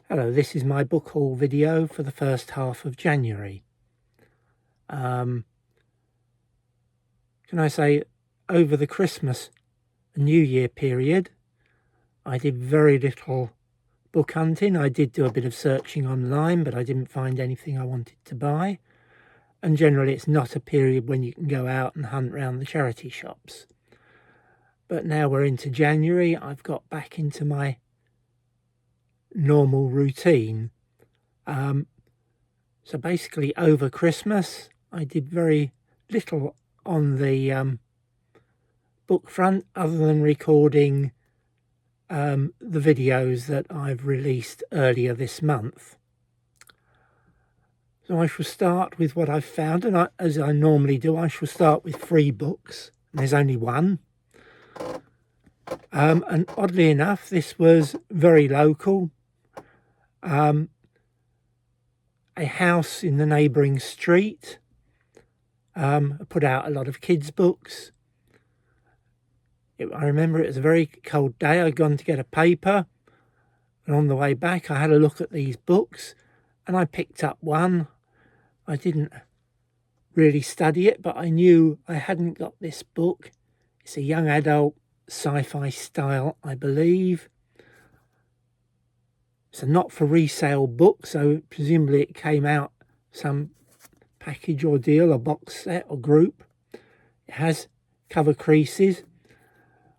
Hello, this is my book haul video for the first half of January. Can I say, over the Christmas and New Year period, I did very little book hunting. I did do a bit of searching online, but I didn't find anything I wanted to buy. And generally, it's not a period when you can go out and hunt around the charity shops. But now we're into January, I've got back into my normal routine. So basically over Christmas I did very little on the book front other than recording the videos that I've released earlier this month. So I shall start with what I've found, and as I normally do, I shall start with free books. There's only one. And oddly enough, this was very local. A house in the neighbouring street put out a lot of kids' books. I remember it was a very cold day. I'd gone to get a paper, and on the way back I had a look at these books, and I picked up one. I didn't really study it, but I knew I hadn't got this book. It's a young adult sci-fi style, I believe. It's a not for resale book, so presumably it came out some package or deal, or box set or group. It has cover creases,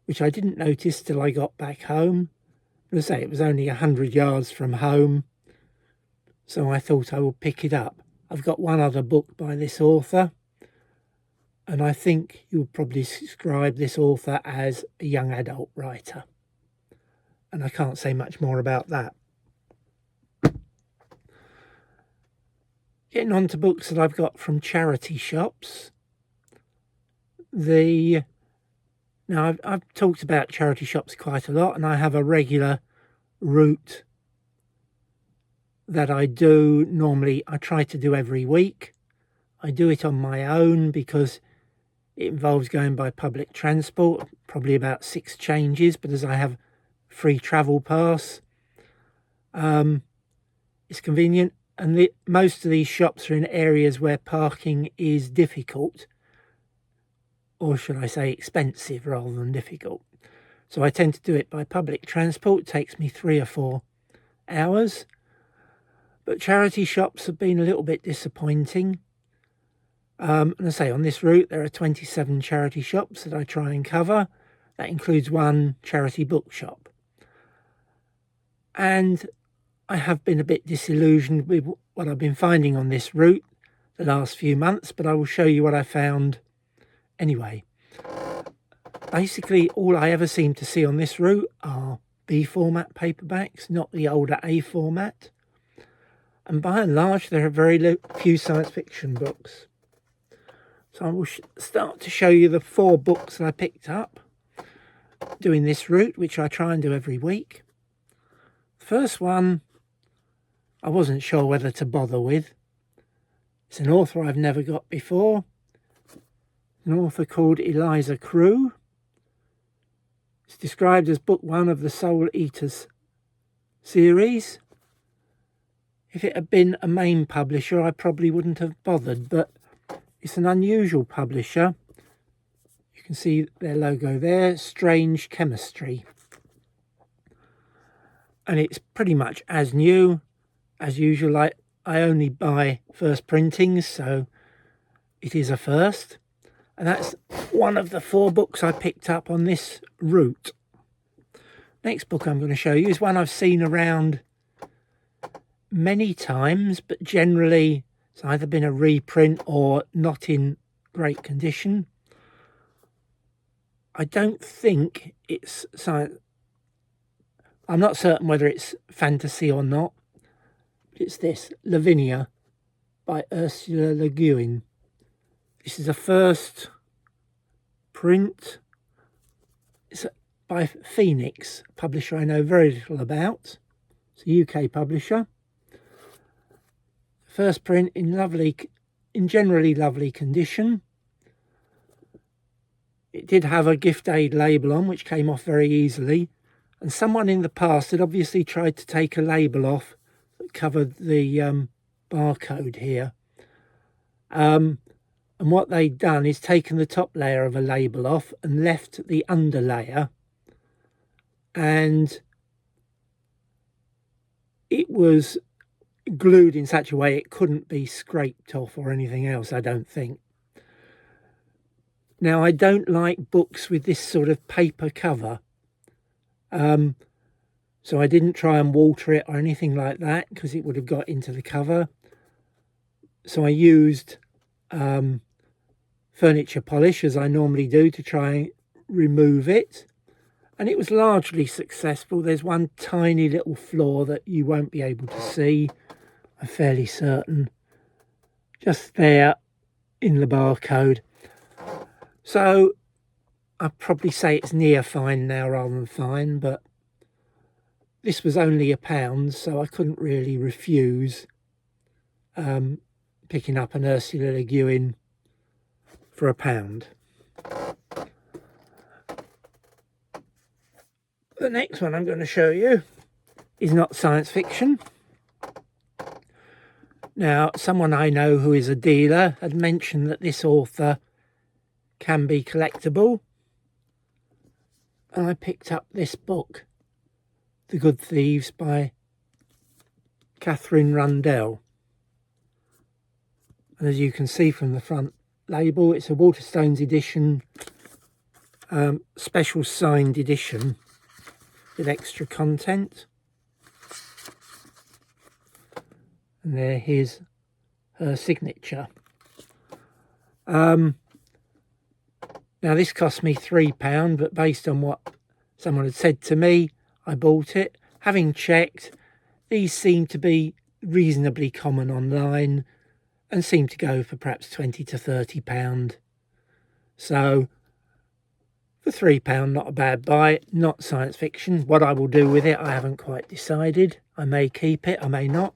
which I didn't notice till I got back home. As I say, it was only 100 yards from home, so I thought I would pick it up. I've got one other book by this author, and I think you would probably describe this author as a young adult writer. And I can't say much more about that. Getting on to books that I've got from charity shops. Now, I've talked about charity shops quite a lot, and I have a regular route that I do normally. I try to do every week. I do it on my own because it involves going by public transport, probably about 6 changes, but as I have free travel pass, it's convenient. And most of these shops are in areas where parking is difficult, or should I say expensive rather than difficult. So I tend to do it by public transport. It takes me 3 or 4 hours. But charity shops have been a little bit disappointing. And I say, on this route there are 27 charity shops that I try and cover. That includes one charity bookshop. And I have been a bit disillusioned with what I've been finding on this route the last few months, but I will show you what I found anyway. Basically, all I ever seem to see on this route are B format paperbacks, not the older A format. And by and large, there are very few science fiction books. So I will start to show you the 4 books that I picked up doing this route, which I try and do every week. The first one, I wasn't sure whether to bother with. It's an author I've never got before. An author called Eliza Crew. It's described as book 1 of the Soul Eaters series. If it had been a main publisher, I probably wouldn't have bothered, but it's an unusual publisher. You can see their logo there, Strange Chemistry. And it's pretty much as new. As usual, I only buy first printings, so it is a first. And that's one of the 4 books I picked up on this route. Next book I'm going to show you is one I've seen around many times, but generally it's either been a reprint or not in great condition. I don't think it's science. I'm not certain whether it's fantasy or not. It's this, Lavinia by Ursula Le Guin. This is a first print. It's by Phoenix, a publisher I know very little about. It's a UK publisher. First print in generally lovely condition. It did have a gift aid label on, which came off very easily. And someone in the past had obviously tried to take a label off that covered the barcode here. And what they'd done is taken the top layer of a label off and left the under layer, and it was glued in such a way it couldn't be scraped off or anything else, I don't think. Now, I don't like books with this sort of paper cover, so I didn't try and water it or anything like that because it would have got into the cover. So I used furniture polish, as I normally do, to try and remove it, and it was largely successful. There's one tiny little flaw that you won't be able to see, I'm fairly certain, just there in the barcode. So I'd probably say it's near fine now rather than fine, but this was only £1, so I couldn't really refuse picking up an Ursula Le Guin for £1. The next one I'm going to show you is not science fiction. Now, someone I know who is a dealer had mentioned that this author can be collectible, and I picked up this book, The Good Thieves by Katherine Rundell. And as you can see from the front label, it's a Waterstones edition, special signed edition with extra content. And there is her signature. Now, this cost me £3, but based on what someone had said to me, I bought it. Having checked, these seem to be reasonably common online and seem to go for perhaps £20 to £30. So, for £3, not a bad buy, not science fiction. What I will do with it, I haven't quite decided. I may keep it, I may not.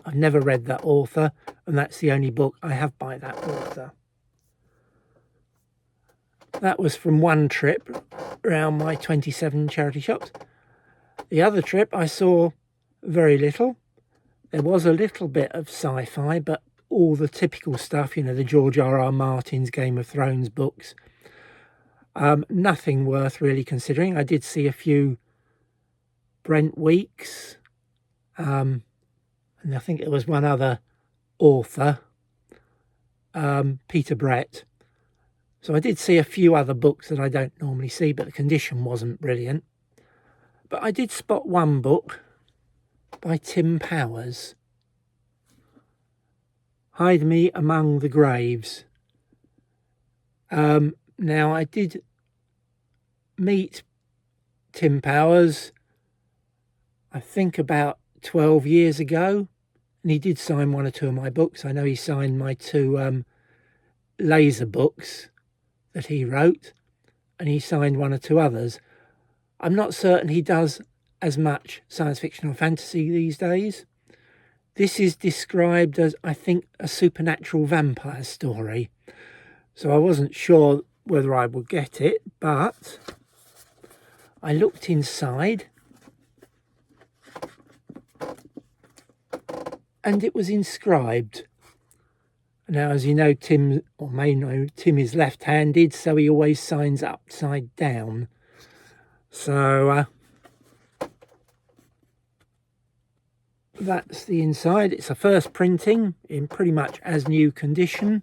I've never read that author, and that's the only book I have by that author. That was from one trip around my 27 charity shops. The other trip I saw very little. There was a little bit of sci-fi, but all the typical stuff, you know, the George R.R. Martin's Game of Thrones books. Nothing worth really considering. I did see a few Brent Weeks, and I think there was one other author, Peter Brett. So I did see a few other books that I don't normally see, but the condition wasn't brilliant. But I did spot one book by Tim Powers, Hide Me Among the Graves. Now, I did meet Tim Powers, I think about 12 years ago, and he did sign one or two of my books. I know he signed my two laser books that he wrote, and he signed one or two others. I'm not certain he does as much science fiction or fantasy these days. This is described as, I think, a supernatural vampire story. So I wasn't sure whether I would get it, but I looked inside and it was inscribed. Now, as you know, Tim, or may know, Tim is left-handed, so he always signs upside down. So that's the inside. It's a first printing in pretty much as new condition.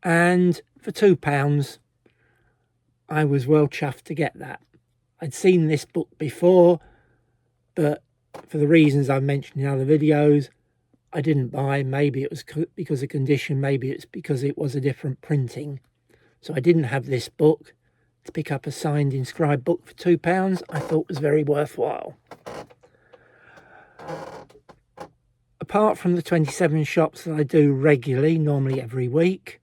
And for £2, I was well chuffed to get that. I'd seen this book before, but for the reasons I've mentioned in other videos, I didn't buy. Maybe it was because of condition, maybe it's because it was a different printing. So I didn't have this book. To pick up a signed inscribed book for £2, I thought was very worthwhile. Apart from the 27 shops that I do regularly, normally every week,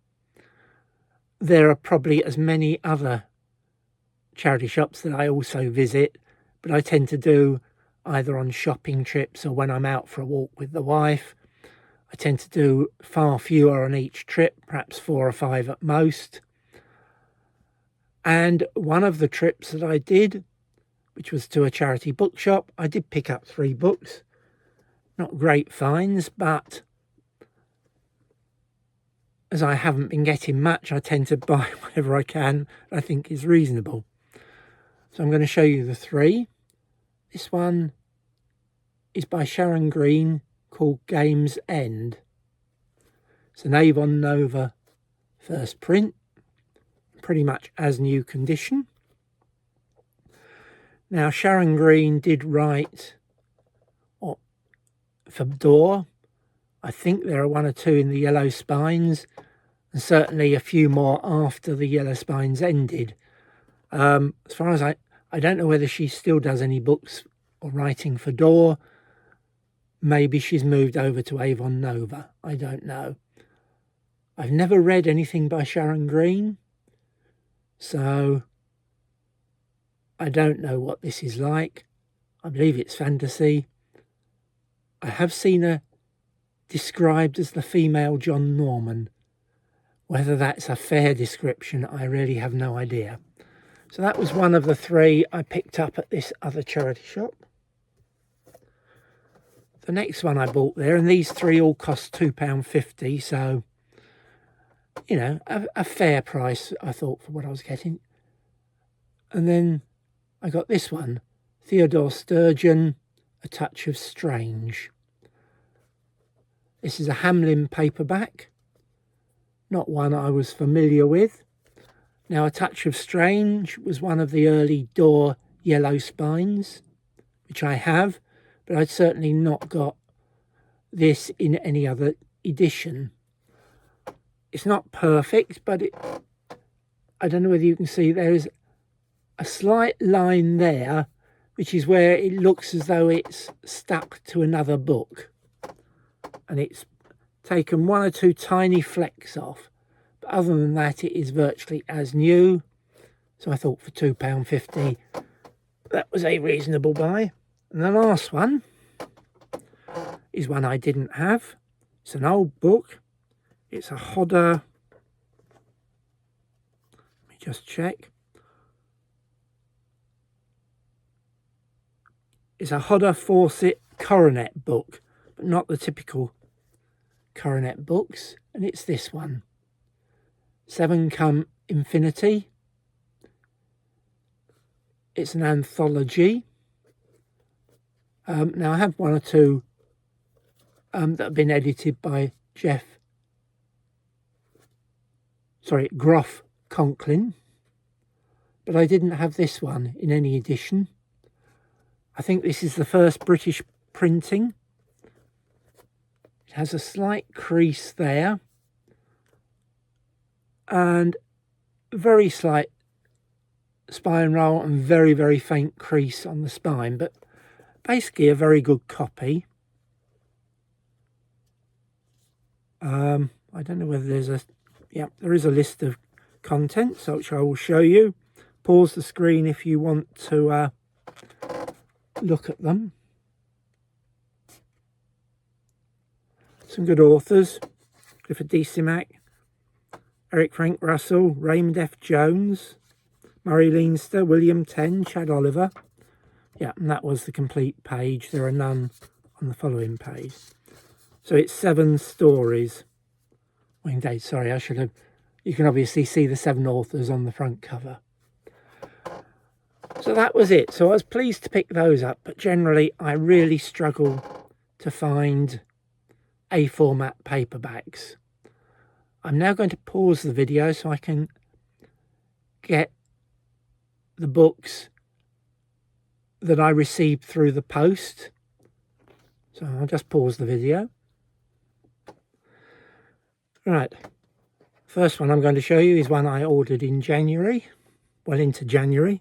there are probably as many other charity shops that I also visit, but I tend to do either on shopping trips or when I'm out for a walk with the wife. I tend to do far fewer on each trip, perhaps 4 or 5 at most. And one of the trips that I did which was to a charity bookshop. I did pick up 3 books. Not great finds, but as I haven't been getting much, I tend to buy whatever I can I think is reasonable. So I'm going to show you the 3. This one is by Sharon Green, called Game's End. It's an Avon Nova first print, pretty much as new condition. Now, Sharon Green did write for Door. I think there are 1 or 2 in the Yellow Spines, and certainly a few more after the Yellow Spines ended. As far as I don't know whether she still does any books or writing for Door. Maybe she's moved over to Avon Nova. I don't know. I've never read anything by Sharon Green, so I don't know what this is like. I believe it's fantasy. I have seen her described as the female John Norman. Whether that's a fair description, I really have no idea. So that was one of the 3 I picked up at this other charity shop. The next one I bought there, and these 3 all cost £2.50, so, you know, a fair price, I thought, for what I was getting. And then I got this one, Theodore Sturgeon, A Touch of Strange. This is a Hamlin paperback, not one I was familiar with. Now, A Touch of Strange was one of the early Door Yellow Spines, which I have, but I'd certainly not got this in any other edition. It's not perfect, but I don't know whether you can see there is a slight line there, which is where it looks as though it's stuck to another book. And it's taken 1 or 2 tiny flecks off. But other than that, it is virtually as new. So I thought for £2.50, that was a reasonable buy. And the last one is one I didn't have. It's an old book. It's a Hodder. Let me just check. It's a Hodder Fawcett Coronet book, but not the typical Coronet books. And it's this one, Seven Come Infinity. It's an anthology. Now, I have 1 or 2 that have been edited by Groff Conklin, but I didn't have this one in any edition. I think this is the first British printing. It has a slight crease there and very slight spine roll and very, very faint crease on the spine, but basically a very good copy. I don't know whether there's there is a list of contents, which I will show you. Pause the screen if you want to look at them. Some good authors: Clifford D. Simak, Eric Frank Russell, Raymond F. Jones, Murray Leinster, William Tenn, Chad Oliver. Yeah, and that was the complete page. There are none on the following page. So it's 7 stories. Well, indeed, sorry, I should have. You can obviously see the 7 authors on the front cover. So that was it. So I was pleased to pick those up, but generally I really struggle to find A format paperbacks. I'm now going to pause the video so I can get the books that I received through the post. So I'll just pause the video. Right, first one I'm going to show you is one I ordered in January, well into January.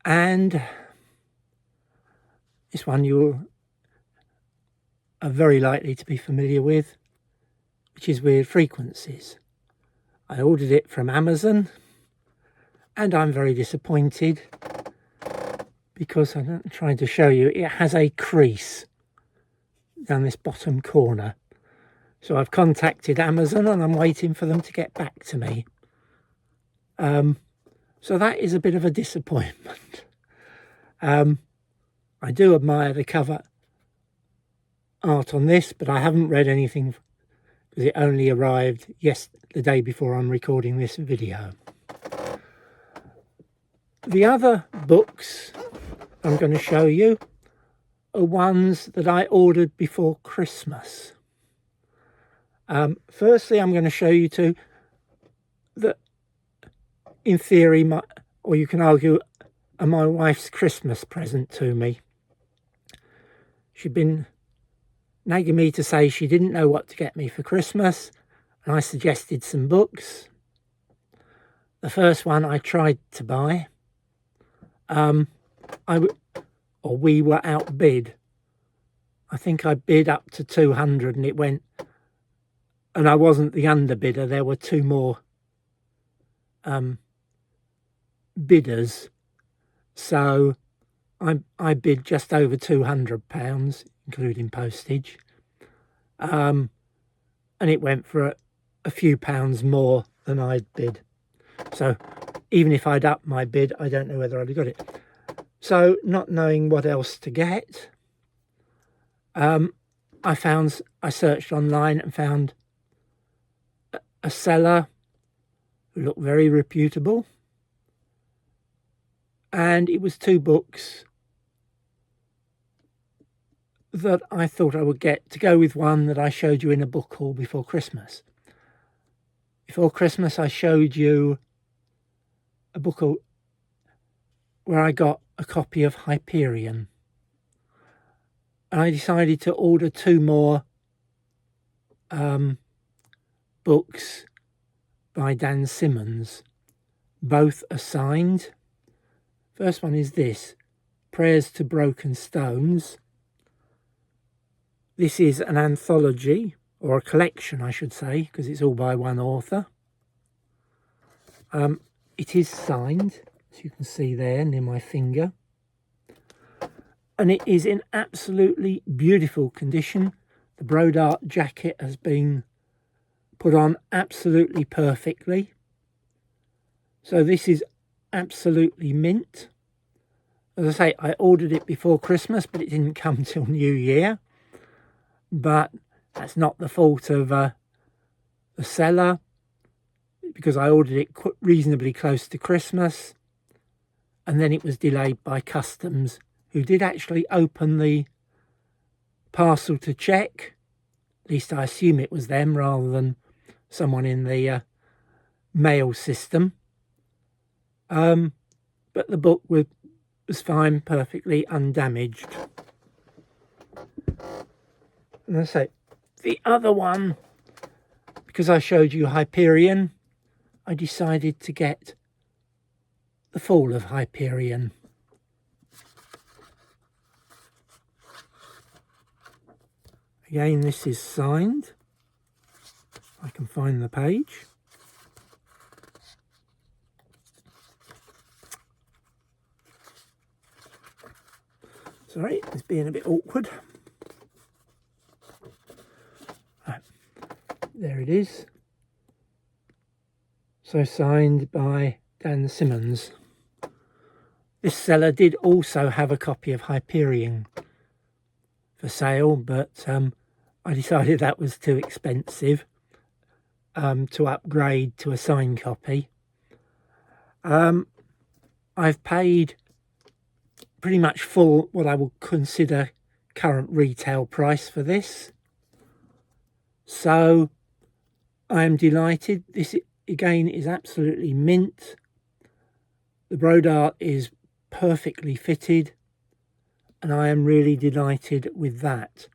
And this one you are very likely to be familiar with, which is Weird Frequencies. I ordered it from Amazon and I'm very disappointed because I'm trying to show you, it has a crease down this bottom corner. So I've contacted Amazon and I'm waiting for them to get back to me. So that is a bit of a disappointment. I do admire the cover art on this, but I haven't read anything because it only arrived the day before I'm recording this video. The other books I'm going to show you are ones that I ordered before Christmas. Firstly, I'm going to show you two that, in theory, or you can argue, are my wife's Christmas present to me. She'd been nagging me to say she didn't know what to get me for Christmas, and I suggested some books. The first one I tried to buy. We were outbid. I think I bid up to 200 and it went, and I wasn't the underbidder. There were two more bidders, so I bid just over £200, including postage, and it went for a few pounds more than I'd bid. So even if I'd upped my bid, I don't know whether I'd have got it. So not knowing what else to get, I searched online and found a seller who looked very reputable, and it was two books that I thought I would get to go with one that I showed you in a book haul before Christmas. Before Christmas I showed you a book where I got a copy of Hyperion, and I decided to order two more books by Dan Simmons. Both are signed. First one is this, Prayers to Broken Stones. This is an anthology, or a collection I should say, because it's all by one author. It is signed, as you can see there near my finger, and it is in absolutely beautiful condition. The Brodart jacket has been put on absolutely perfectly, so this is absolutely mint. As I say, I ordered it before Christmas, but it didn't come till New Year. But that's not the fault of the seller, because I ordered it reasonably close to Christmas, and then it was delayed by customs, who did actually open the parcel to check. At least I assume it was them rather than someone in the mail system. But the book was fine, perfectly undamaged. And I say, the other one, because I showed you Hyperion, I decided to get The Fall of Hyperion. Again, this is signed. I can find the page. Sorry, it's being a bit awkward. Right. There it is. So signed by Dan Simmons. This seller did also have a copy of Hyperion for sale, but I decided that was too expensive to upgrade to a signed copy. I've paid pretty much full what I would consider current retail price for this, so I am delighted. This again is absolutely mint. The Brodart is perfectly fitted, and I am really delighted with that.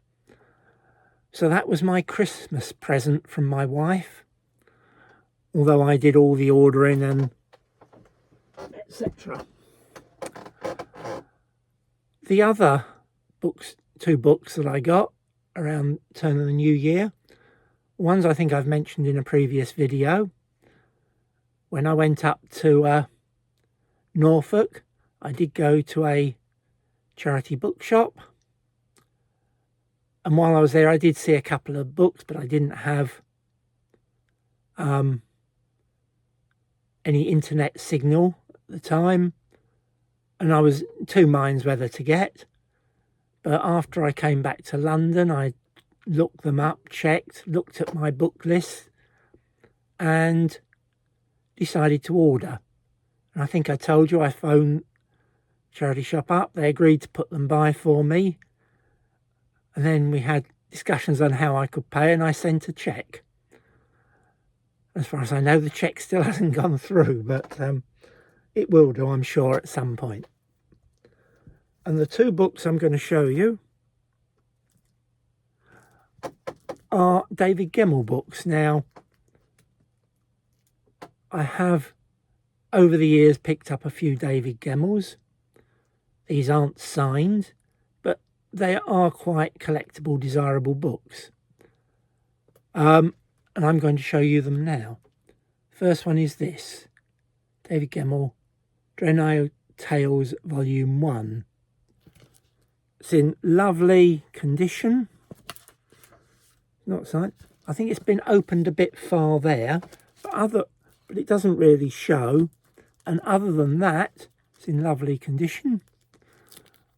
So that was my Christmas present from my wife, although I did all the ordering and etc. The other two books that I got around turn of the new year, ones I think I've mentioned in a previous video. When I went up to Norfolk, I did go to a charity bookshop, and while I was there I did see a couple of books, but I didn't have any internet signal at the time, and I was two minds whether to get. But after I came back to London, I looked them up, checked, looked at my book list, and decided to order. And I think I told you I phoned charity shop up. They agreed to put them by for me. And then we had discussions on how I could pay, and I sent a cheque. As far as I know, the cheque still hasn't gone through, but it will do, I'm sure, at some point. And the two books I'm going to show you are David Gemmell books. Now, I have over the years picked up a few David Gemmells. These aren't signed, but they are quite collectible, desirable books. And I'm going to show you them now. First one is this, David Gemmell, Draenei Tales Volume 1. It's in lovely condition. Not signed. I think it's been opened a bit far there, but it doesn't really show. And other than that, it's in lovely condition.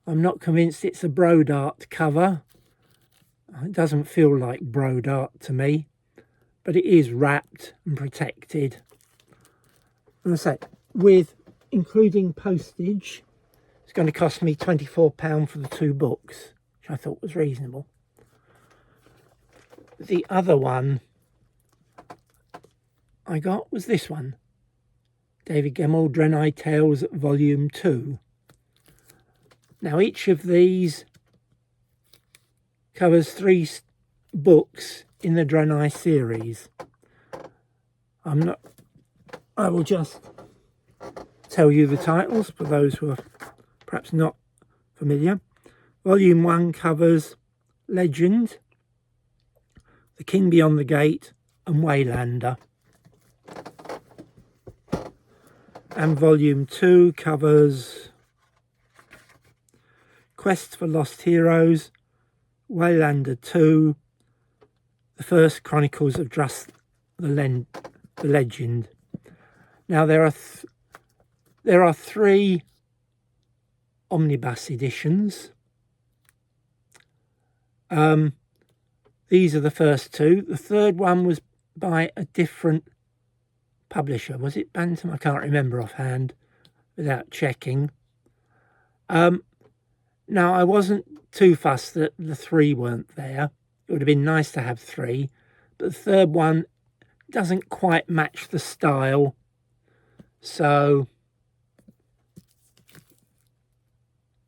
I'm not convinced it's a Brodart cover. It doesn't feel like Brodart to me, but it is wrapped and protected. And I say, with including postage, it's going to cost me £24 for the two books, which I thought was reasonable. The other one I got was this one, David Gemmell, Draenei Tales Volume 2. Now each of these covers 3 books in the Draenei series. I will just tell you the titles for those who are perhaps not familiar. Volume 1 covers Legend, The King Beyond the Gate and Waylander. And Volume 2 covers Quest for Lost Heroes, Waylander 2, The First Chronicles of Drast the Legend. Now there are 3 omnibus editions. These are the first 2. The third one was by a different publisher. Was it Bantam? I can't remember offhand without checking. Now, I wasn't too fussed that the 3 weren't there. It would have been nice to have 3, but the third one doesn't quite match the style. So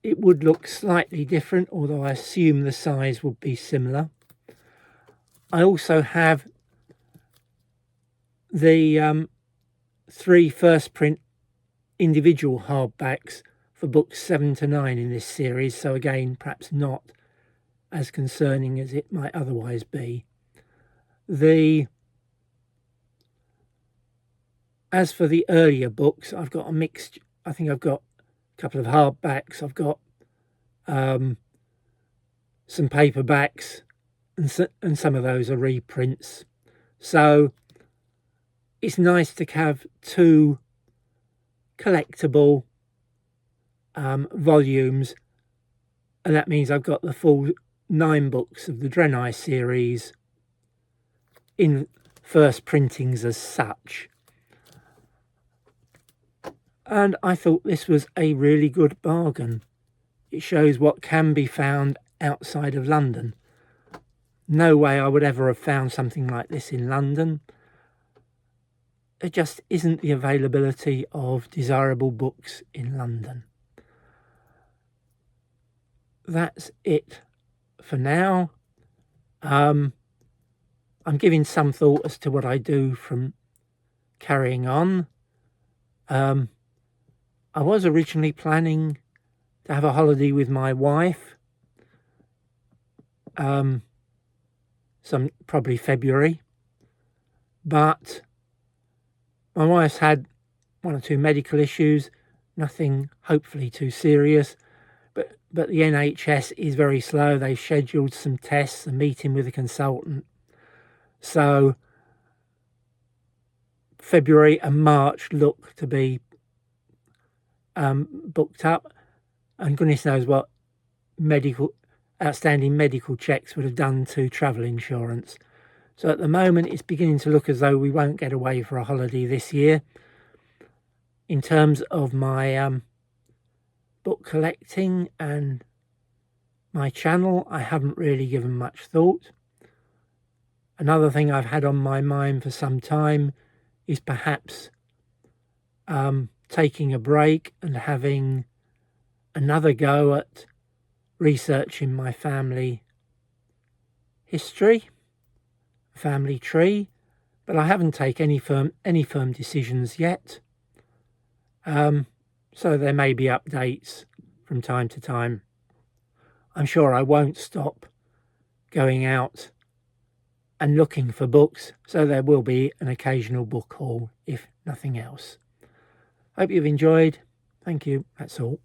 it would look slightly different, although I assume the size would be similar. I also have the 3 first print individual hardbacks for books 7 to 9 in this series, so again perhaps not as concerning as it might otherwise be. As for the earlier books, I've got a mixed, I think I've got a couple of hardbacks, I've got some paperbacks, and some of those are reprints. So it's nice to have 2 collectible volumes, and that means I've got the full 9 books of the Draenei series in first printings as such. And I thought this was a really good bargain. It shows what can be found outside of London. No way I would ever have found something like this in London. There just isn't the availability of desirable books in London. That's it for now. I'm giving some thought as to what I do from carrying on. I was originally planning to have a holiday with my wife, probably February, but my wife's had 1 or 2 medical issues, nothing hopefully too serious, but the NHS is very slow. They've scheduled some tests, a meeting with a consultant. So February and March look to be booked up, and goodness knows what outstanding medical checks would have done to travel insurance. So at the moment, it's beginning to look as though we won't get away for a holiday this year. In terms of my book collecting and my channel, I haven't really given much thought. Another thing I've had on my mind for some time is perhaps taking a break and having another go at researching my family history, family tree, but I haven't taken any firm decisions yet. So there may be updates from time to time. I'm sure I won't stop going out and looking for books, so there will be an occasional book haul, if nothing else. Hope you've enjoyed. Thank you. That's all.